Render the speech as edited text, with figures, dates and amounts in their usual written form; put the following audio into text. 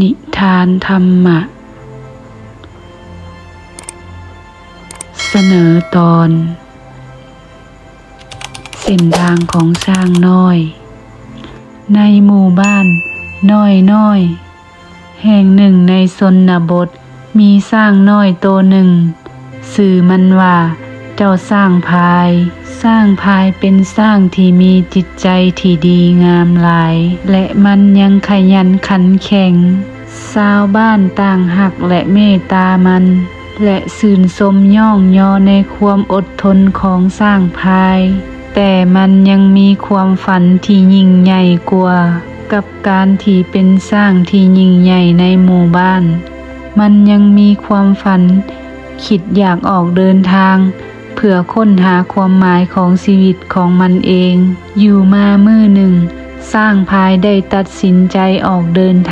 นิทานธรรมะเสนอตอนเส้นทางของช้างน้อยในหมู่บ้านน้อยแห่งหนึ่งในชนบทมีช้างน้อยตัวหนึ่งชื่อมันว่าเจ้าช้างพายช้างพายเป็นช้างที่มีจิตใจที่ดีงามหลายและมันยังขยันขันแข็งชาวบ้านต่างหักและเมตตามันและชื่นชมย่องยอในความอดทนของช้างพายแต่มันยังมีความฝันที่ยิ่งใหญ่กว่ากับการที่เป็นช้างที่ยิ่งใหญ่ในหมู่บ้านมันยังมีความฝันคิดอยากออกเดินทางเพื่อค้นหาความหมายของชีวิตของมันเองอยู่มามื้อหนึ่งช้างพายได้ตัดสินใจออกเดินทาง